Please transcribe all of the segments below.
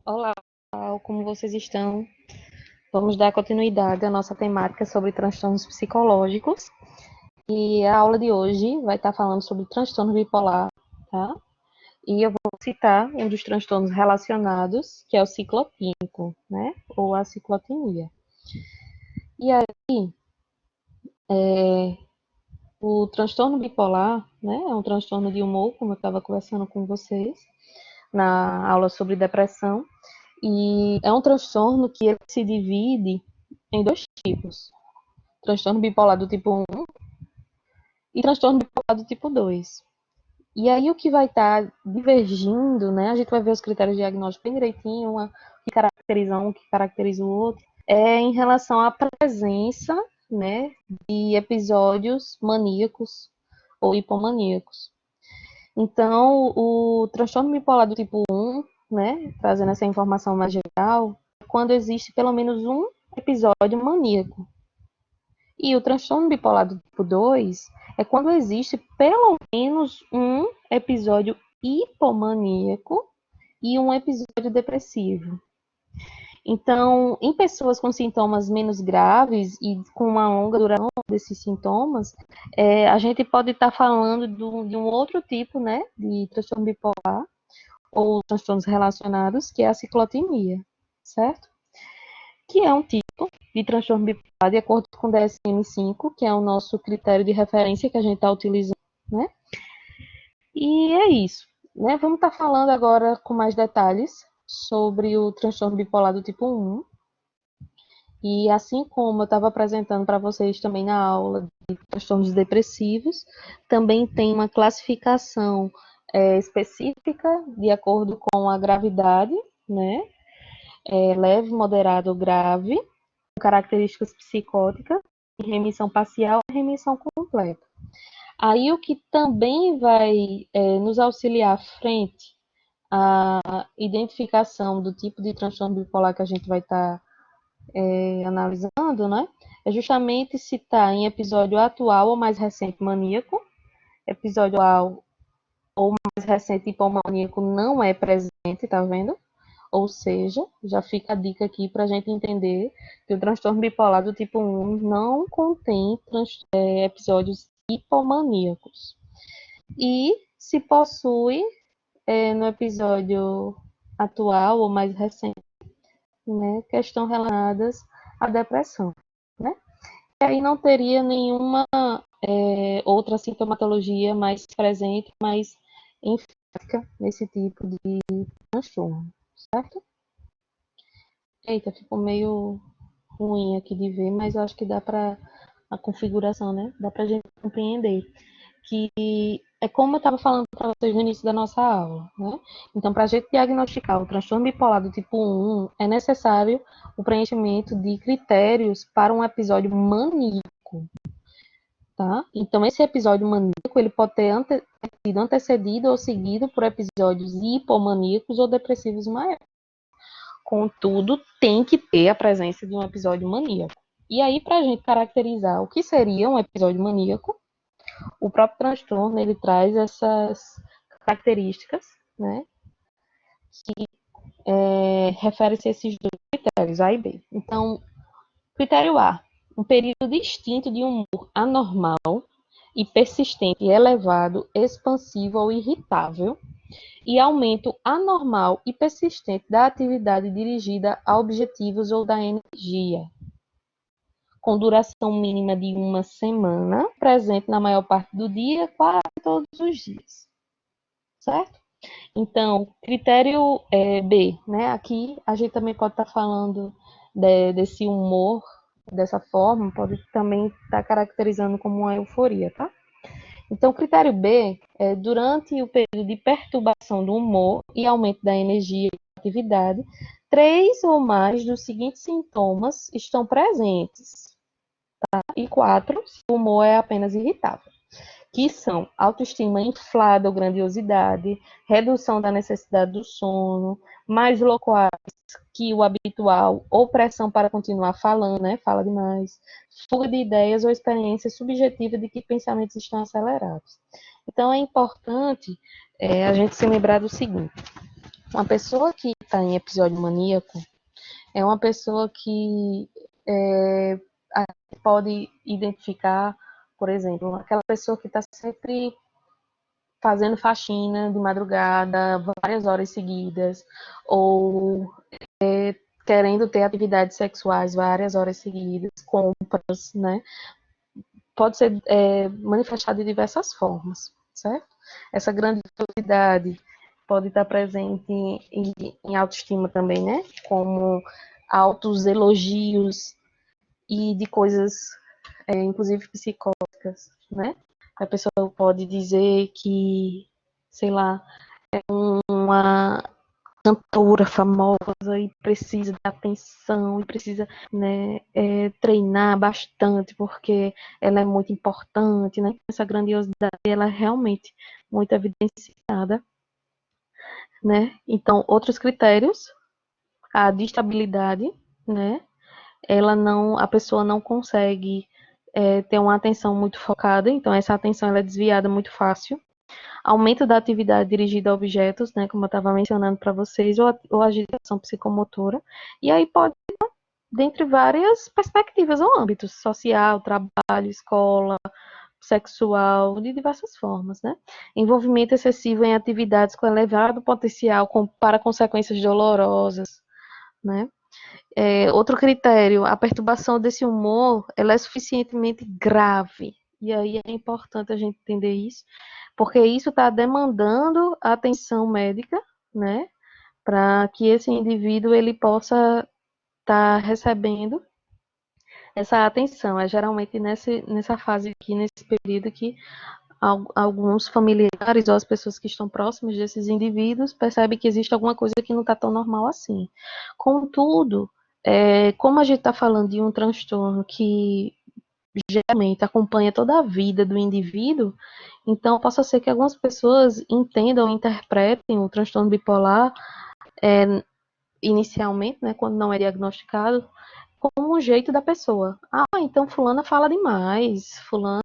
Olá, pessoal, como vocês estão? Vamos dar continuidade à nossa temática sobre transtornos psicológicos. E a aula de hoje vai estar falando sobre transtorno bipolar, tá? E eu vou citar um dos transtornos relacionados, que é o ciclotímico, né? Ou a ciclotimia. E aí, o transtorno bipolar, né? É um transtorno de humor, como eu estava conversando com vocês na aula sobre depressão. E é um transtorno que ele se divide em dois tipos: transtorno bipolar do tipo 1 e transtorno bipolar do tipo 2. E aí o que vai estar divergindo, né? A gente vai ver os critérios diagnósticos bem direitinho, o que caracteriza um, o que caracteriza o outro, é em relação à presença, né, de episódios maníacos ou hipomaníacos. Então, o transtorno bipolar do tipo 1, né, trazendo essa informação mais geral, é quando existe pelo menos um episódio maníaco. E o transtorno bipolar do tipo 2 é quando existe pelo menos um episódio hipomaníaco e um episódio depressivo. Então, em pessoas com sintomas menos graves e com uma longa duração desses sintomas, a gente pode estar falando de um outro tipo, né, de transtorno bipolar ou transtornos relacionados, que é a ciclotimia, certo? Que é um tipo de transtorno bipolar de acordo com o DSM-5, que é o nosso critério de referência que a gente está utilizando, né? E é isso, né? Vamos estar falando agora com mais detalhes sobre o transtorno bipolar do tipo 1. E assim como eu estava apresentando para vocês também na aula de transtornos depressivos, também tem uma classificação específica de acordo com a gravidade, né? Leve, moderado ou grave, com características psicóticas, remissão parcial e remissão completa. Aí o que também vai nos auxiliar frente à identificação do tipo de transtorno bipolar que a gente vai estar analisando, né? É justamente se está em episódio atual ou mais recente maníaco, episódio atual ou mais recente hipomaníaco não é presente, tá vendo? Ou seja, já fica a dica aqui para a gente entender que o transtorno bipolar do tipo 1 não contém episódios hipomaníacos. E se possui, no episódio atual ou mais recente, né, questões relacionadas à depressão, né? E aí não teria nenhuma outra sintomatologia mais presente, mais enfática nesse tipo de transtorno, certo? Eita, ficou meio ruim aqui de ver, mas eu acho que dá para a configuração, né? Dá para a gente compreender que é como eu estava falando para vocês no início da nossa aula, né? Então, para a gente diagnosticar o transtorno bipolar do tipo 1, é necessário o preenchimento de critérios para um episódio maníaco, tá? Então, esse episódio maníaco, ele pode ter sido antecedido ou seguido por episódios hipomaníacos ou depressivos maiores. Contudo, tem que ter a presença de um episódio maníaco. E aí, para a gente caracterizar o que seria um episódio maníaco, o próprio transtorno ele traz essas características, né, que refere-se a esses dois critérios, A e B. Então, critério A, um período distinto de humor anormal e persistente, elevado, expansivo ou irritável, e aumento anormal e persistente da atividade dirigida a objetivos ou da energia, com duração mínima de uma semana, presente na maior parte do dia, quase todos os dias, certo? Então, critério B, né? Aqui a gente também pode estar falando desse humor dessa forma, pode também estar caracterizando como uma euforia, tá? Então, critério B é durante o período de perturbação do humor e aumento da energia e atividade, 3 ou mais dos seguintes sintomas estão presentes, tá? E 4, se o humor é apenas irritável, que são autoestima inflada ou grandiosidade, redução da necessidade do sono, mais loquaz que o habitual, ou pressão para continuar falando, né? Fala demais, fuga de ideias ou experiência subjetiva de que pensamentos estão acelerados. Então, é importante a gente se lembrar do seguinte: Uma pessoa que está em episódio maníaco é uma pessoa que a gente pode identificar, por exemplo, aquela pessoa que está sempre fazendo faxina de madrugada, várias horas seguidas, ou querendo ter atividades sexuais várias horas seguidas, compras, né? Pode ser manifestado de diversas formas, certo? Essa grandiosidade pode estar presente em autoestima também, né? Como altos elogios e de coisas, inclusive psicóticas, né? A pessoa pode dizer que, sei lá, uma cantora famosa e precisa de atenção e precisa, né, treinar bastante porque ela é muito importante, né? Essa grandiosidade ela é realmente muito evidenciada, né? Então, outros critérios, a de estabilidade, né? A pessoa não consegue ter uma atenção muito focada, então essa atenção ela é desviada muito fácil. Aumento da atividade dirigida a objetos, né, como eu estava mencionando para vocês, ou agitação psicomotora, e aí pode, dentre várias perspectivas ou âmbitos, social, trabalho, escola, sexual, de diversas formas, né? Envolvimento excessivo em atividades com elevado potencial para consequências dolorosas, né? Outro critério, a perturbação desse humor, ela é suficientemente grave. E aí é importante a gente entender isso, porque isso está demandando atenção médica, né? Para que esse indivíduo ele possa estar recebendo essa atenção. É geralmente nessa fase aqui, nesse período que alguns familiares ou as pessoas que estão próximas desses indivíduos percebem que existe alguma coisa que não está tão normal assim. Contudo, como a gente está falando de um transtorno que geralmente acompanha toda a vida do indivíduo, então possa ser que algumas pessoas entendam, interpretem o transtorno bipolar inicialmente, né, quando não é diagnosticado, como um jeito da pessoa. Ah, então fulana fala demais, fulana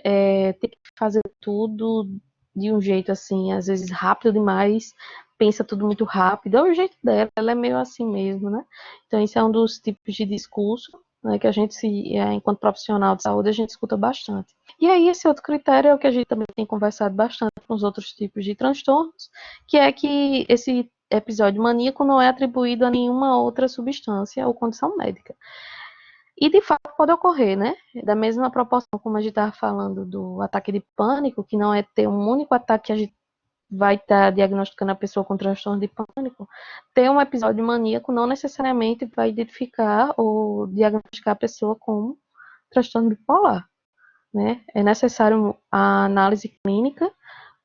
tem que fazer tudo de um jeito assim, às vezes rápido demais, pensa tudo muito rápido, é o jeito dela, ela é meio assim mesmo, né? Então esse é um dos tipos de discurso, né, que a gente, enquanto profissional de saúde, a gente escuta bastante. E aí esse outro critério é o que a gente também tem conversado bastante com os outros tipos de transtornos, que é que esse episódio maníaco não é atribuído a nenhuma outra substância ou condição médica. E de fato pode ocorrer, né? Da mesma proporção como a gente estava falando do ataque de pânico, que não é ter um único ataque que a gente vai estar diagnosticando a pessoa com transtorno de pânico, ter um episódio maníaco não necessariamente vai identificar ou diagnosticar a pessoa com transtorno bipolar, né? É necessário a análise clínica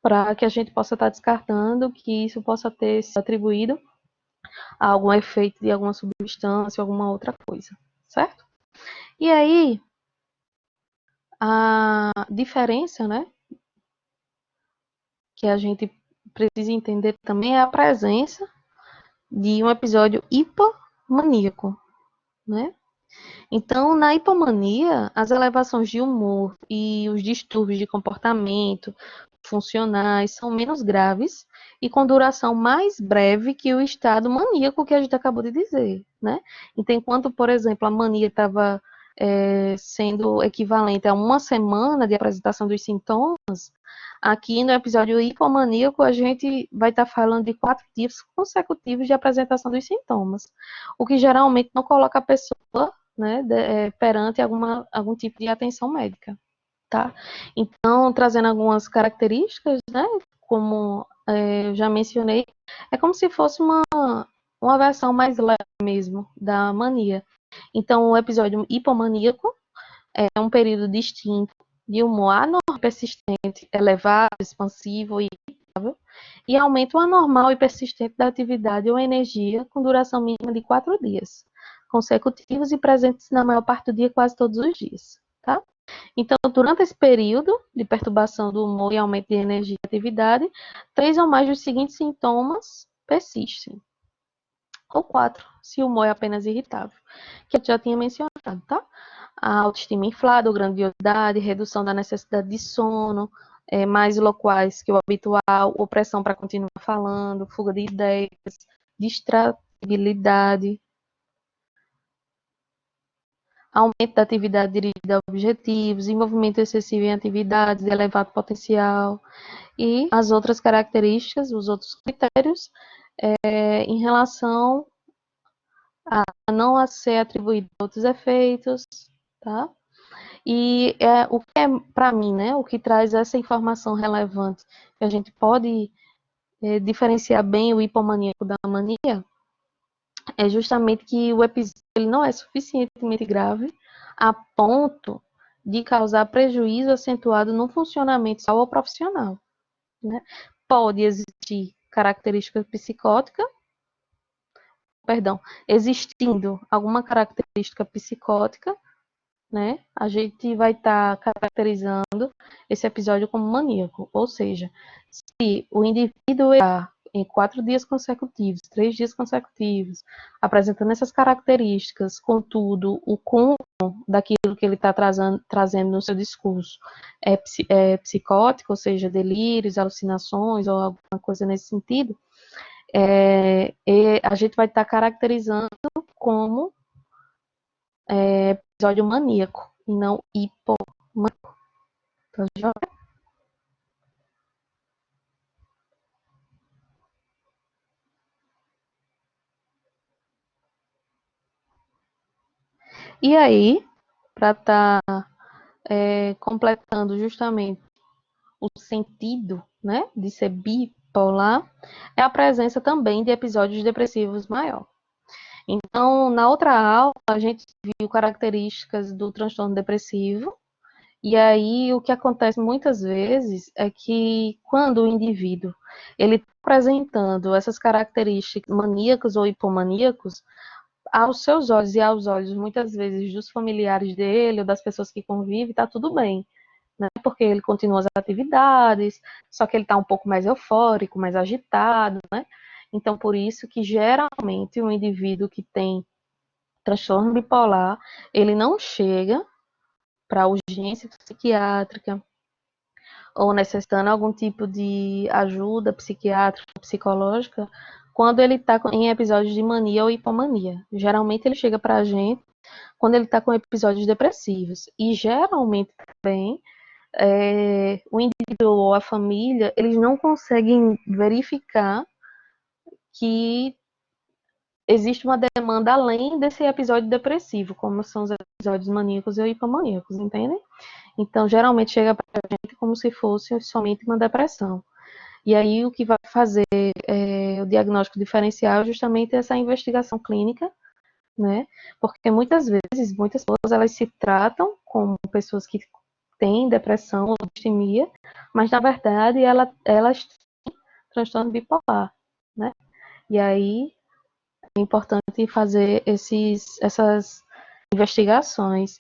para que a gente possa estar descartando que isso possa ter sido atribuído a algum efeito de alguma substância, alguma outra coisa, certo? E aí, a diferença, né, que a gente precisa entender também é a presença de um episódio hipomaníaco, né? Então, na hipomania, as elevações de humor e os distúrbios de comportamento funcionais são menos graves e com duração mais breve que o estado maníaco que a gente acabou de dizer, né? Então, enquanto, por exemplo, a mania estava sendo equivalente a uma semana de apresentação dos sintomas, aqui no episódio hipomaníaco a gente vai estar falando de 4 dias consecutivos de apresentação dos sintomas, o que geralmente não coloca a pessoa, né, perante algum tipo de atenção médica, tá? Então, trazendo algumas características, né, como eu já mencionei, é como se fosse uma versão mais leve mesmo da mania. Então, o episódio hipomaníaco é um período distinto de humor anormal, persistente, elevado, expansivo e irritável, e aumento anormal e persistente da atividade ou energia com duração mínima de 4 dias, consecutivos e presentes na maior parte do dia, quase todos os dias, tá? Então, durante esse período de perturbação do humor e aumento de energia e atividade, 3 ou mais dos seguintes sintomas persistem. Ou 4, se o humor é apenas irritável, que eu já tinha mencionado, tá? A autoestima inflada, ou grandiosidade, redução da necessidade de sono, mais loquaz que o habitual, opressão para continuar falando, fuga de ideias, distratibilidade, aumento da atividade dirigida a objetivos, envolvimento excessivo em atividades de elevado potencial e as outras características, os outros critérios em relação a não a ser atribuído a outros efeitos, tá? E o que é, para mim, né, o que traz essa informação relevante, que a gente pode diferenciar bem o hipomaníaco da mania, é justamente que o episódio ele não é suficientemente grave a ponto de causar prejuízo acentuado no funcionamento social ou profissional, né? Pode existir característica psicótica, perdão, existindo alguma característica psicótica, né? A gente vai estar caracterizando esse episódio como maníaco, ou seja, se o indivíduo está em 4 dias consecutivos, 3 dias consecutivos, apresentando essas características, contudo, o cúmulo daquilo que ele está trazendo no seu discurso é psicótico, ou seja, delírios, alucinações ou alguma coisa nesse sentido, a gente vai estar caracterizando como episódio maníaco e não hipomaníaco. Tá joia? E aí, para estar completando justamente o sentido, né, de ser bipolar, é a presença também de episódios depressivos maior. Então, na outra aula, a gente viu características do transtorno depressivo, e aí o que acontece muitas vezes é que quando o indivíduo ele está apresentando essas características maníacas ou hipomaníacos, aos seus olhos e aos olhos muitas vezes dos familiares dele ou das pessoas que convivem, está tudo bem, né? Porque ele continua as atividades, só que ele está um pouco mais eufórico, mais agitado, né? Então, por isso que geralmente um indivíduo que tem transtorno bipolar, ele não chega para urgência psiquiátrica ou necessitando algum tipo de ajuda psiquiátrica, psicológica, quando ele está em episódios de mania ou hipomania. Geralmente ele chega para a gente quando ele está com episódios depressivos. E geralmente também o indivíduo ou a família, eles não conseguem verificar que existe uma demanda além desse episódio depressivo, como são os episódios maníacos e hipomaníacos, entendem? Então, geralmente chega para a gente como se fosse somente uma depressão. E aí, o que vai fazer o diagnóstico diferencial é justamente essa investigação clínica, né? Porque muitas vezes, muitas pessoas, elas se tratam como pessoas que têm depressão ou distimia, mas, na verdade, elas têm transtorno bipolar, né? E aí, é importante fazer essas investigações.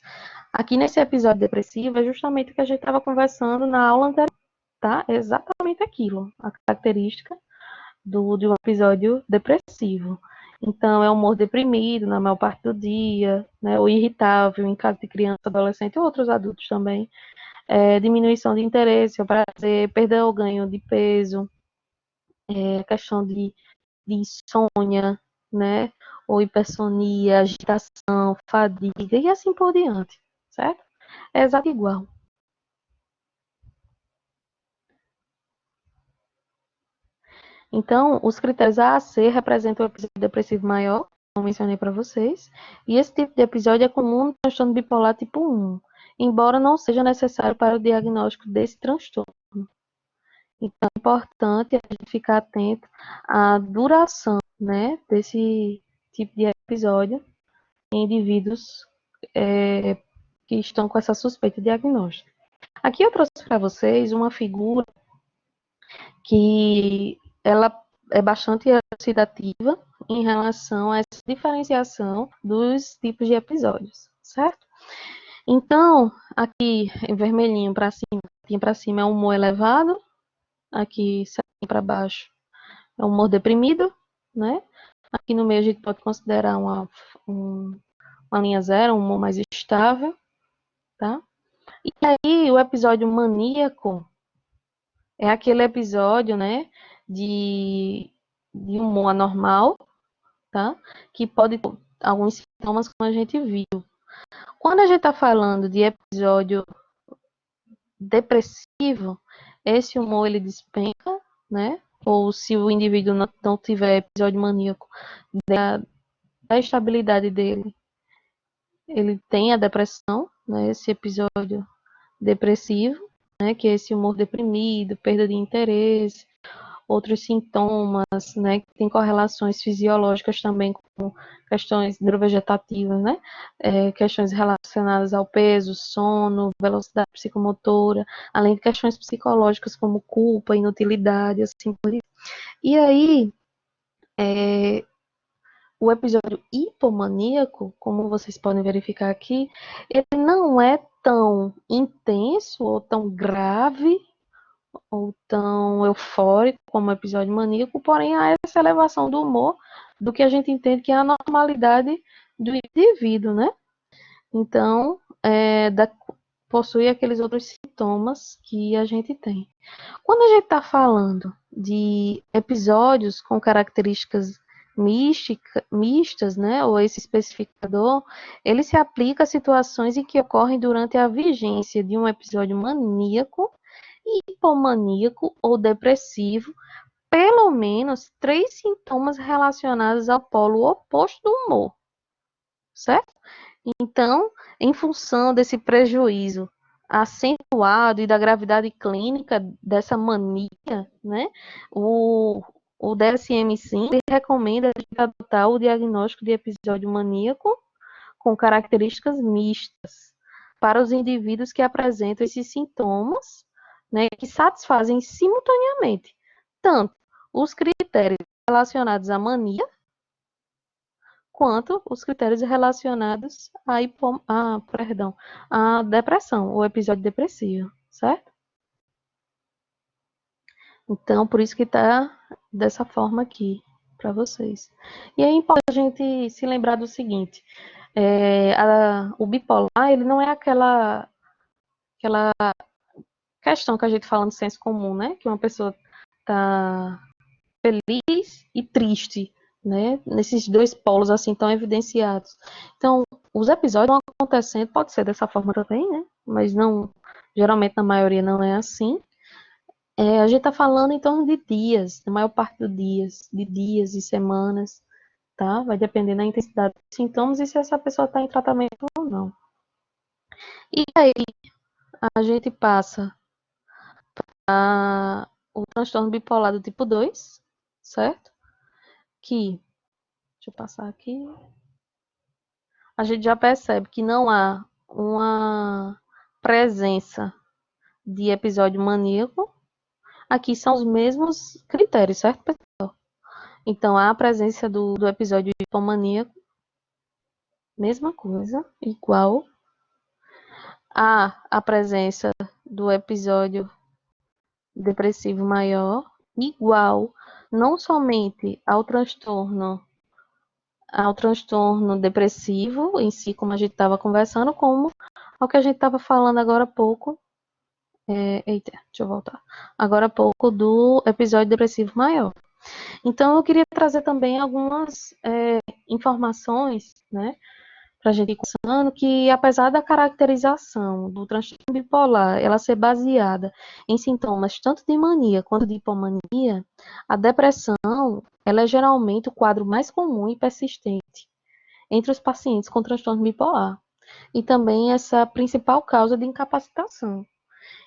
Aqui nesse episódio depressivo é justamente o que a gente estava conversando na aula anterior, tá? É exatamente aquilo, a característica de um episódio depressivo. Então, é humor deprimido na maior parte do dia, né? Ou irritável em caso de criança, adolescente ou outros adultos também. Diminuição de interesse, ou prazer, perda ou ganho de peso, questão de insônia, né? Ou hipersonia, agitação, fadiga e assim por diante, certo? É exato igual. Então, os critérios A a C representam o episódio depressivo maior, como mencionei para vocês, e esse tipo de episódio é comum no transtorno bipolar tipo 1, embora não seja necessário para o diagnóstico desse transtorno. Então, é importante a gente ficar atento à duração, né, desse tipo de episódio em indivíduos que estão com essa suspeita diagnóstica. Aqui eu trouxe para vocês uma figura que ela é bastante elucidativa em relação a essa diferenciação dos tipos de episódios, certo? Então, aqui em vermelhinho para cima é um humor elevado, aqui para baixo é um humor deprimido, né? Aqui no meio a gente pode considerar uma linha zero, um humor mais estável, tá? E aí o episódio maníaco é aquele episódio, né, de, de humor anormal, tá? Que pode ter alguns sintomas como a gente viu. Quando a gente está falando de episódio depressivo, esse humor ele despenca, né? Ou se o indivíduo não tiver episódio maníaco, da estabilidade dele, ele tem a depressão, né? Esse episódio depressivo, né? Que é esse humor deprimido, perda de interesse, outros sintomas, né, que tem correlações fisiológicas também com questões neurovegetativas, né, questões relacionadas ao peso, sono, velocidade psicomotora, além de questões psicológicas como culpa, inutilidade, assim por isso. E aí, o episódio hipomaníaco, como vocês podem verificar aqui, ele não é tão intenso ou tão grave ou tão eufórico como o episódio maníaco, porém há essa elevação do humor do que a gente entende que é a normalidade do indivíduo, né? Então, possui aqueles outros sintomas que a gente tem. Quando a gente está falando de episódios com características mistas, né, ou esse especificador, ele se aplica a situações em que ocorrem durante a vigência de um episódio maníaco, hipomaníaco ou depressivo, pelo menos 3 sintomas relacionados ao polo oposto do humor, certo? Então, em função desse prejuízo acentuado e da gravidade clínica dessa mania, né, o DSM-5 recomenda a gente adotar o diagnóstico de episódio maníaco com características mistas para os indivíduos que apresentam esses sintomas, né, que satisfazem simultaneamente tanto os critérios relacionados à mania, quanto os critérios relacionados à depressão, o episódio depressivo, certo? Então, por isso que está dessa forma aqui para vocês. E é importante a gente se lembrar do seguinte: o bipolar, ele não é aquela questão que a gente fala no senso comum, né? Que uma pessoa está feliz e triste, né? Nesses dois polos assim tão evidenciados. Então, os episódios vão acontecendo, pode ser dessa forma também, né? Mas não, geralmente na maioria não é assim. A gente está falando em torno de dias, na maior parte dos dias, de dias e semanas, tá? Vai depender da intensidade dos sintomas e se essa pessoa está em tratamento ou não. E aí, a gente passa o transtorno bipolar do tipo 2, certo? Que, deixa eu passar aqui, a gente já percebe que não há uma presença de episódio maníaco. Aqui são os mesmos critérios, certo, pessoal? Então, há a presença do episódio hipomaníaco, mesma coisa, igual. Há a presença do episódio depressivo maior, igual, não somente ao transtorno depressivo em si, como a gente estava conversando, como ao que a gente estava falando agora há pouco. Eita, deixa eu voltar. Agora há pouco do episódio depressivo maior. Então, eu queria trazer também algumas informações, né, para a gente ir conversando, que apesar da caracterização do transtorno bipolar ela ser baseada em sintomas tanto de mania quanto de hipomania, a depressão ela é geralmente o quadro mais comum e persistente entre os pacientes com transtorno bipolar, e também essa principal causa de incapacitação.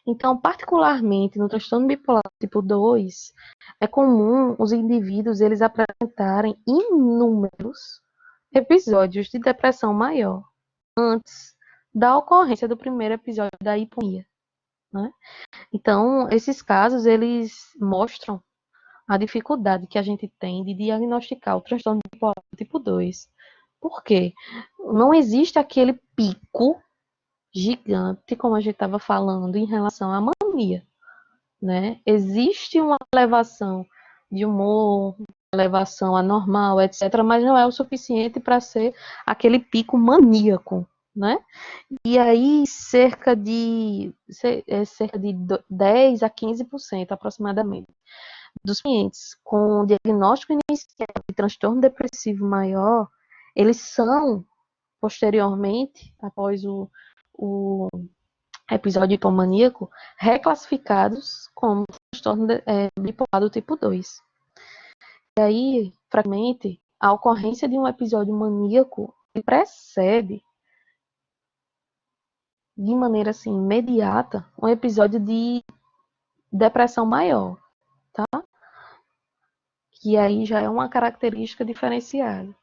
Então, particularmente no transtorno bipolar tipo 2, é comum os indivíduos eles apresentarem inúmeros episódios de depressão maior antes da ocorrência do primeiro episódio da hiponia, né? Então, esses casos eles mostram a dificuldade que a gente tem de diagnosticar o transtorno bipolar tipo 2. Por quê? Não existe aquele pico gigante, como a gente estava falando, em relação à mania, né? Existe uma elevação de humor, elevação anormal, etc., mas não é o suficiente para ser aquele pico maníaco, né? E aí cerca de 10 a 15% aproximadamente dos pacientes com diagnóstico inicial de transtorno depressivo maior, eles são posteriormente, após o episódio hipomaníaco, reclassificados como transtorno bipolar do tipo 2. E aí, frequentemente, a ocorrência de um episódio maníaco precede, de maneira assim, imediata, um episódio de depressão maior, tá? Que aí já é uma característica diferenciada.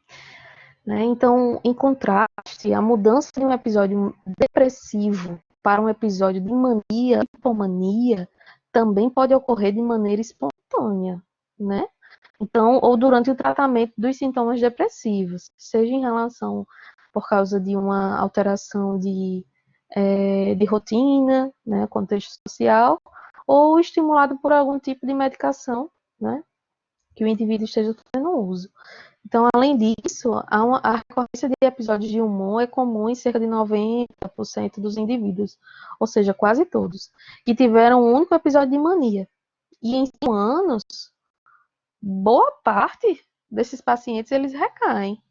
Né? Então, em contraste, a mudança de um episódio depressivo para um episódio de mania, hipomania, também pode ocorrer de maneira espontânea, né? Então, ou durante o tratamento dos sintomas depressivos, seja em relação por causa de uma alteração de rotina, né, contexto social, ou estimulado por algum tipo de medicação, né, que o indivíduo esteja fazendo uso. Então, além disso, a recorrência de episódios de humor é comum em cerca de 90% dos indivíduos, ou seja, quase todos, que tiveram um único episódio de mania. E em 5 anos, boa parte desses pacientes eles recaem.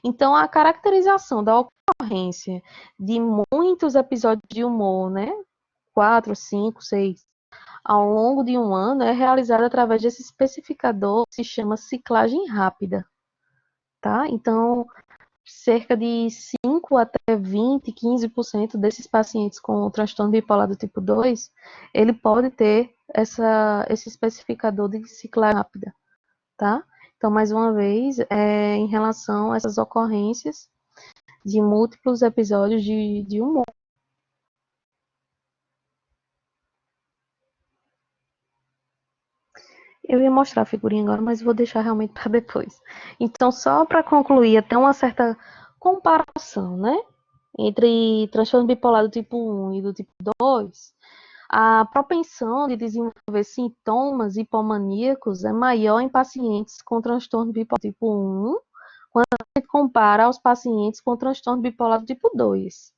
Então, a caracterização da ocorrência de muitos episódios de humor, né, 4, 5, 6, ao longo de um ano, é realizada através desse especificador que se chama ciclagem rápida. Tá? Então, cerca de 5 até 20, 15% desses pacientes com transtorno bipolar do tipo 2, ele pode ter esse especificador de ciclagem rápida, tá? Então, mais uma vez, em relação a essas ocorrências de múltiplos episódios de humor. Eu ia mostrar a figurinha agora, mas vou deixar realmente para depois. Então, só para concluir, até uma certa comparação, né? Entre transtorno bipolar do tipo 1 e do tipo 2, a propensão de desenvolver sintomas hipomaníacos é maior em pacientes com transtorno bipolar do tipo 1, quando a gente compara aos pacientes com transtorno bipolar do tipo 2.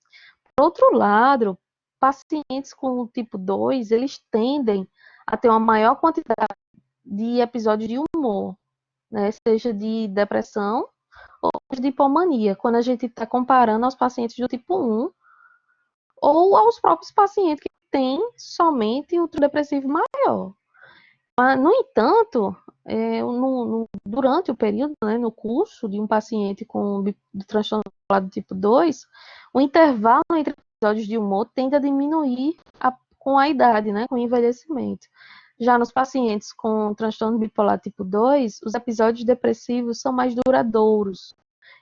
Por outro lado, pacientes com o tipo 2, eles tendem a ter uma maior quantidade de episódios de humor, né, seja de depressão ou de hipomania, quando a gente está comparando aos pacientes do tipo 1 ou aos próprios pacientes que têm somente o depressivo maior. Mas, no entanto, durante o período, né, no curso de um paciente com transtorno do tipo 2, o intervalo entre episódios de humor tende a diminuir com a idade, né, com o envelhecimento. Já nos pacientes com transtorno bipolar tipo 2, os episódios depressivos são mais duradouros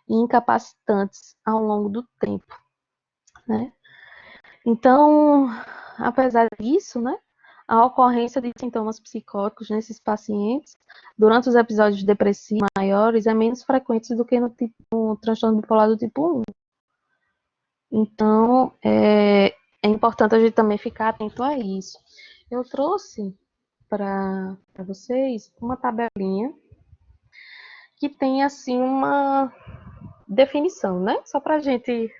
e incapacitantes ao longo do tempo, né? Então, apesar disso, né, a ocorrência de sintomas psicóticos nesses pacientes durante os episódios depressivos maiores é menos frequente do que no transtorno bipolar do tipo 1. Então, é importante a gente também ficar atento a isso. Eu trouxe para vocês uma tabelinha que tem, assim, uma definição, né? Só para a gente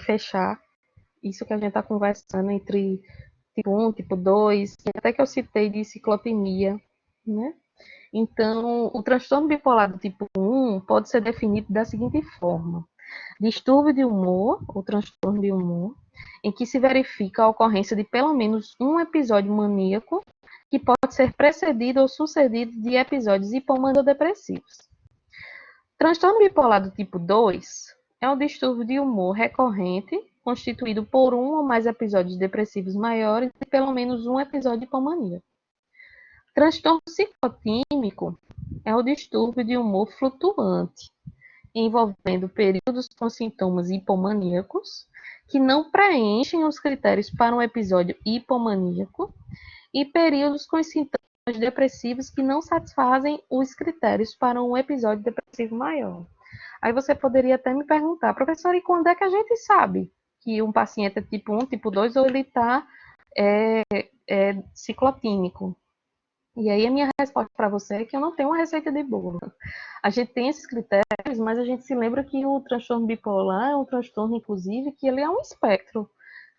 fechar isso que a gente está conversando entre tipo 1, tipo 2, até que eu citei de ciclotimia, né? Então, o transtorno bipolar do tipo 1 pode ser definido da seguinte forma: distúrbio de humor, ou transtorno de humor, em que se verifica a ocorrência de pelo menos um episódio maníaco, que pode ser precedido ou sucedido de episódios hipomanodepressivos. Transtorno bipolar do tipo 2 é um distúrbio de humor recorrente, constituído por um ou mais episódios depressivos maiores e pelo menos um episódio de hipomania. Transtorno ciclotímico é o distúrbio de humor flutuante, envolvendo períodos com sintomas hipomaníacos que não preenchem os critérios para um episódio hipomaníaco e períodos com sintomas depressivos que não satisfazem os critérios para um episódio depressivo maior. Aí você poderia até me perguntar, professor, e quando é que a gente sabe que um paciente é tipo 1, tipo 2, ou ele está ciclotímico? E aí a minha resposta para você é que eu não tenho uma receita de bolo. A gente tem esses critérios, mas a gente se lembra que o transtorno bipolar é um transtorno, inclusive, que ele é um espectro.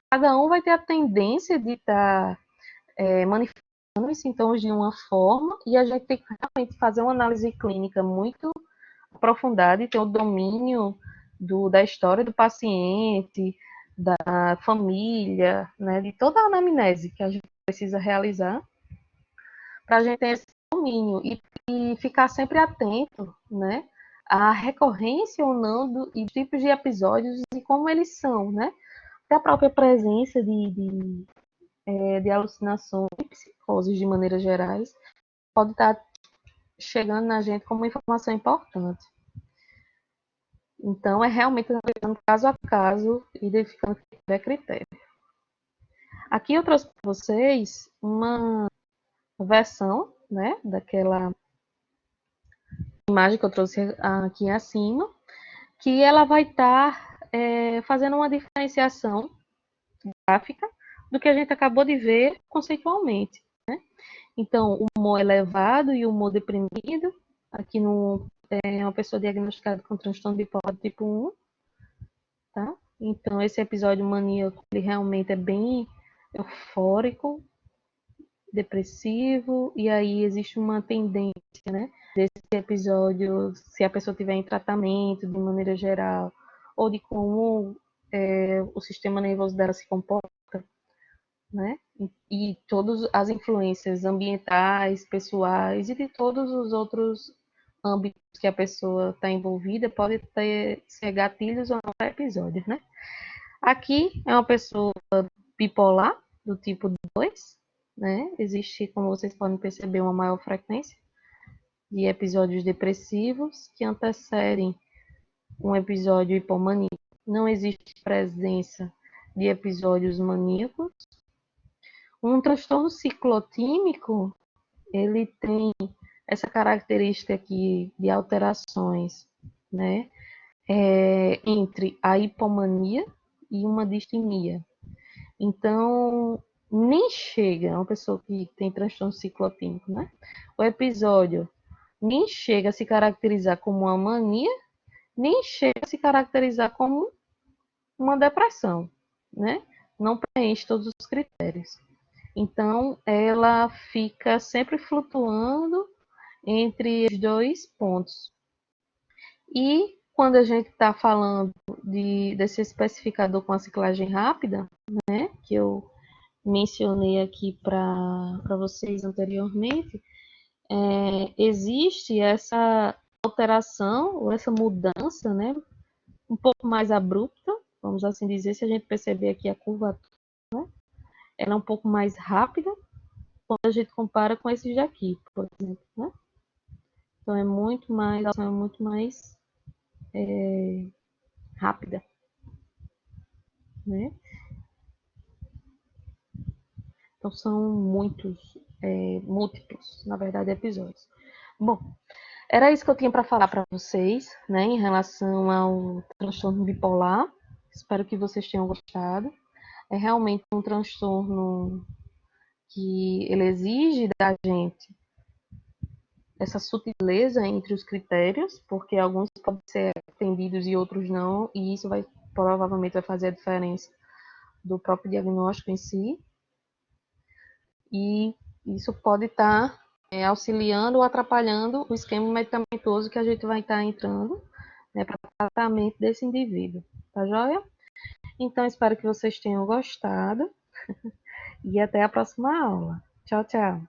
Cada um vai ter a tendência de estar manifestando os sintomas de uma forma, e a gente tem que realmente fazer uma análise clínica muito aprofundada e ter o domínio da história do paciente, da família, né, de toda a anamnese que a gente precisa realizar para a gente ter esse domínio e ficar sempre atento, né, à recorrência ou não e tipos de episódios e como eles são, né? Até a própria presença de alucinações, psicoses de maneira gerais, pode estar chegando na gente como uma informação importante. Então, é realmente analisando caso a caso, identificando critério a critério. Aqui eu trouxe para vocês uma versão, né, daquela imagem que eu trouxe aqui acima, que ela vai estar fazendo uma diferenciação gráfica do que a gente acabou de ver conceitualmente. Né? Então, o humor elevado e o humor deprimido, aqui é uma pessoa diagnosticada com transtorno bipolar tipo 1, tá? Então, esse episódio maníaco, ele realmente é bem eufórico, depressivo, e aí existe uma tendência, né, desse episódio, se a pessoa tiver em tratamento de maneira geral, ou de como o sistema nervoso dela se comporta, né, e todas as influências ambientais, pessoais e de todos os outros âmbitos que a pessoa está envolvida, pode ser gatilhos ou não para episódios, né. Aqui é uma pessoa bipolar, do tipo 2, né? Existe, como vocês podem perceber, uma maior frequência de episódios depressivos que antecedem um episódio hipomaníaco. Não existe presença de episódios maníacos. Um transtorno ciclotímico, ele tem essa característica aqui de alterações, né? Entre a hipomania e uma distimia. Então, nem chega, uma pessoa que tem transtorno ciclotímico, né? O episódio nem chega a se caracterizar como uma mania, nem chega a se caracterizar como uma depressão, né? Não preenche todos os critérios. Então, ela fica sempre flutuando entre os dois pontos. E quando a gente está falando desse especificador com a ciclagem rápida, né, que eu mencionei aqui para vocês anteriormente, existe essa alteração, ou essa mudança, né, um pouco mais abrupta, vamos assim dizer, se a gente perceber aqui a curvatura, né, ela é um pouco mais rápida quando a gente compara com esses daqui, por exemplo, né? Então é muito mais rápida, né? Então são múltiplos, na verdade, episódios. Bom, era isso que eu tinha para falar para vocês, né, em relação ao transtorno bipolar. Espero que vocês tenham gostado. É realmente um transtorno que ele exige da gente essa sutileza entre os critérios, porque alguns podem ser atendidos e outros não, e isso provavelmente vai fazer a diferença do próprio diagnóstico em si. E isso pode estar auxiliando ou atrapalhando o esquema medicamentoso que a gente vai estar entrando, né, para o tratamento desse indivíduo. Tá joia? Então, espero que vocês tenham gostado e até a próxima aula. Tchau, tchau.